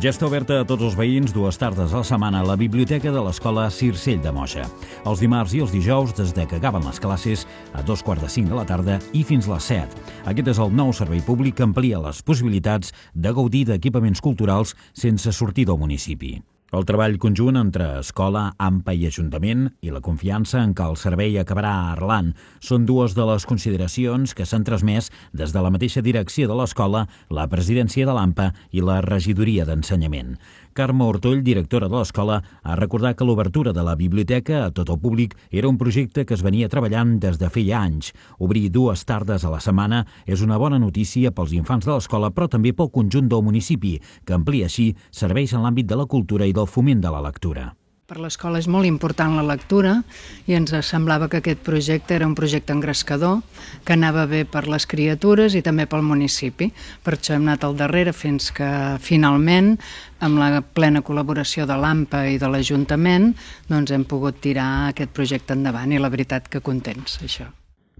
Ja està oberta a tots els veïns 2 tardes a la setmana a la biblioteca de l'Escola Circell de Moixa. Els dimarts i els dijous, des de que acaben les classes, a 2:45 de la tarda i fins les 7. Aquest és el nou servei públic que amplia les possibilitats de gaudir d'equipaments culturals sense sortir del municipi. El treball conjunt entre escola, AMPA i Ajuntament i la confiança en què el servei acabarà arrelant són dues de les consideracions que s'han transmès des de la mateixa direcció de l'escola, la presidència de l'AMPA i la regidoria d'ensenyament. Carme Ortoll, directora de l'escola, ha recordat que l'obertura de la biblioteca a tot el públic era un projecte que es venia treballant des de feia anys. Obrir 2 tardes a la setmana és una bona notícia pels infants de l'escola, però també pel conjunt del municipi, que amplia així serveis en l'àmbit de la cultura i del foment de la lectura. Per l'escola és molt important la lectura i ens semblava que aquest projecte era un projecte engrescador, que anava bé per les criatures i també pel municipi. Per això hem anat al darrere fins que finalment, amb la plena col·laboració de l'AMPA i de l'Ajuntament, doncs hem pogut tirar aquest projecte endavant i la veritat que contents, això.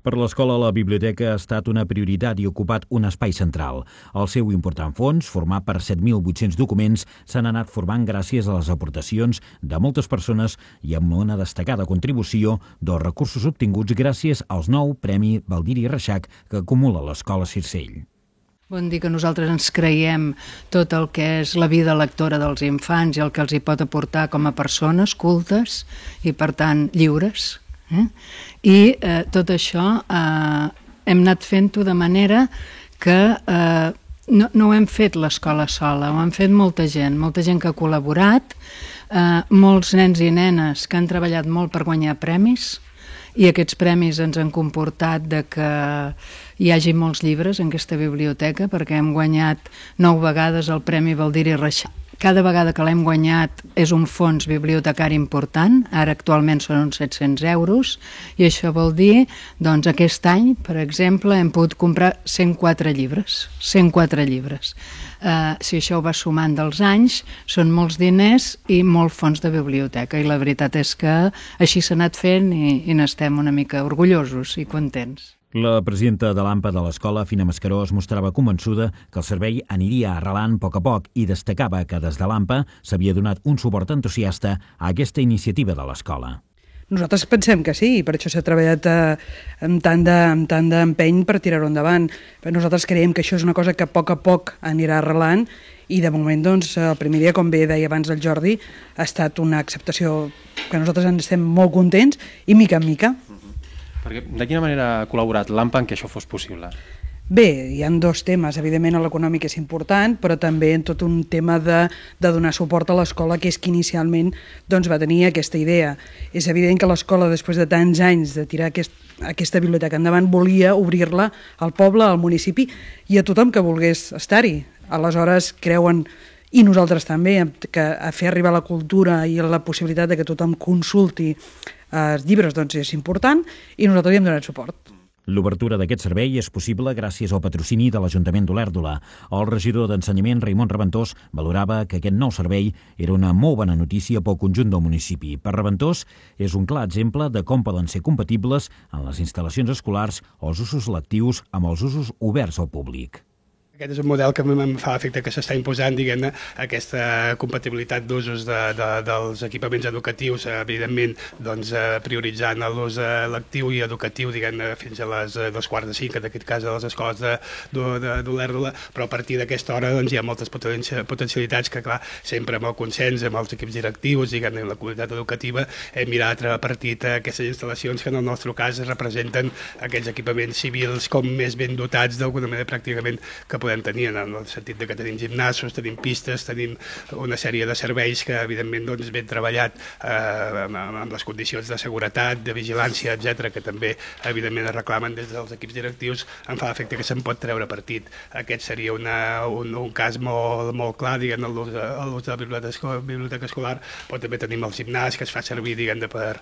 Per l'escola, la biblioteca ha estat una prioritat i ha ocupat un espai central. El seu important fons, format per 7.800 documents, s'han anat formant gràcies a les aportacions de moltes persones i amb una destacada contribució dels recursos obtinguts gràcies als 9 Premi Baldiri Reixac que acumula l'Escola Circell. Bon dir que nosaltres ens creiem tot el que és la vida lectora dels infants i el que els hi pot aportar com a persones cultes i, per tant, lliures. I tot això hem anat fent-ho de manera que no ho hem fet l'escola sola, ho han fet molta gent que ha col·laborat, molts nens i nenes que han treballat molt per guanyar premis, i aquests premis ens han comportat de que hi hagi molts llibres en aquesta biblioteca, perquè hem guanyat 9 vegades el Premi Baldiri Reixac. Cada vegada que l'hem guanyat és un fons bibliotecari important, ara actualment són uns 700 euros, i això vol dir, doncs aquest any, per exemple, hem pogut comprar 104 llibres. 104 llibres. Si això ho va sumant dels anys, són molts diners i molt fons de biblioteca, i la veritat és que així s'ha anat fent i n'estem una mica orgullosos i contents. La presidenta de l'AMPA de l'escola, Fina Mascaró, es mostrava convençuda que el servei aniria arrelant a poc i destacava que des de l'AMPA s'havia donat un suport entusiasta a aquesta iniciativa de l'escola. Nosaltres pensem que sí, i per això s'ha treballat amb tant d'empeny per tirar-ho endavant. Però nosaltres creiem que això és una cosa que a poc anirà arrelant i de moment, doncs, el primer dia, com bé deia abans el Jordi, ha estat una acceptació que nosaltres en estem molt contents i mica en mica. Perquè, de quina manera ha col·laborat l'AMPA en que això fos possible? Bé, hi ha 2 temes. Evidentment, l'econòmic és important, però també en tot un tema de donar suport a l'escola, que és que inicialment doncs, va tenir aquesta idea. És evident que l'escola, després de tants anys de tirar aquesta biblioteca endavant, volia obrir-la al poble, al municipi i a tothom que volgués estar-hi. Aleshores, creuen, i nosaltres també, que a fer arribar la cultura i la possibilitat de que tothom consulti els llibres doncs és important i nosaltres hi hem donat suport. L'obertura d'aquest servei és possible gràcies al patrocini de l'Ajuntament d'Olèrdola. El regidor d'Ensenyament, Raimon Reventós, valorava que aquest nou servei era una molt bona notícia pel conjunt del municipi. Per Reventós, és un clar exemple de com poden ser compatibles en les instal·lacions escolars els usos lectius amb els usos oberts al públic. Aquest és un model que em fa l'efecte que s'està imposant, diguem-ne, aquesta compatibilitat d'usos dels equipaments educatius, evidentment, doncs, prioritzant l'ús lectiu i educatiu, diguem-ne, fins a les 2:45, en aquest cas a les escoles d'Olèrdola, però a partir d'aquesta hora doncs, hi ha moltes potencialitats que, clar, sempre amb el consens, amb els equips directius, diguem-ne, la comunitat educativa, hem mirat a partir d'aquestes instal·lacions que en el nostre cas representen aquests equipaments civils com més ben dotats d'alguna manera pràcticament que podem tenir, en el sentit que tenim gimnasos, tenim pistes, tenim una sèrie de serveis que, evidentment, doncs, ben treballat amb les condicions de seguretat, de vigilància, etc., que també, evidentment, es reclamen des dels equips directius, em fa l'efecte que se'n pot treure partit. Aquest seria un cas molt clar, diguem, l'ús de la biblioteca escolar, però també tenim el gimnàs, que es fa servir, diguem, per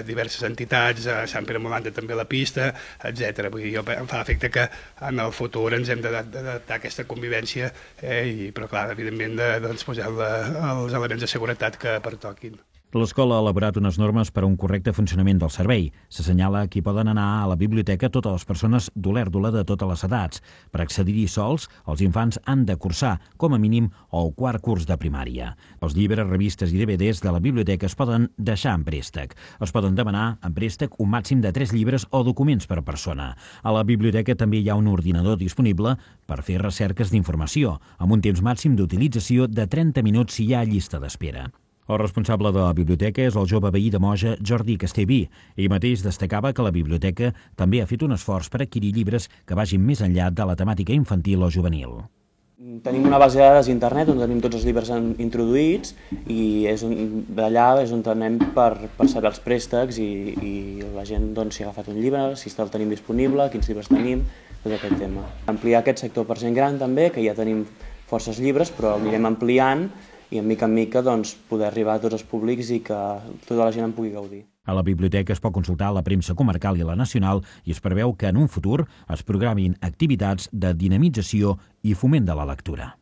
diverses entitats, a Sant Pere Molanda també la pista, etc. Vull dir, em fa l'efecte que en el futur ens hem d'adaptar aquesta convivència, però clar, evidentment, posar els elements de seguretat que pertoquin. L'escola ha elaborat unes normes per a un correcte funcionament del servei. S'assenyala que hi poden anar a la biblioteca totes les persones d'olèrdula de totes les edats. Per accedir-hi sols, els infants han de cursar, com a mínim, el quart curs de primària. Els llibres, revistes i DVDs de la biblioteca es poden deixar en préstec. Es poden demanar en préstec un màxim de 3 llibres o documents per persona. A la biblioteca també hi ha un ordinador disponible per fer recerques d'informació, amb un temps màxim d'utilització de 30 minuts si hi ha llista d'espera. El responsable de la biblioteca és el jove veí de Moja, Jordi Castellví. Ell mateix destacava que la biblioteca també ha fet un esforç per adquirir llibres que vagin més enllà de la temàtica infantil o juvenil. Tenim una base de dades d'internet on tenim tots els llibres introduïts i d'allà és on anem per saber els préstecs i la gent si ha agafat un llibre, si el tenim disponible, quins llibres tenim, tot aquest tema. Ampliar aquest sector per gent gran també, que ja tenim forces llibres, però el anirem ampliant i en mica poder arribar a tots els públics i que tota la gent en pugui gaudir. A la biblioteca es pot consultar la premsa comarcal i la nacional i es preveu que en un futur es programin activitats de dinamització i foment de la lectura.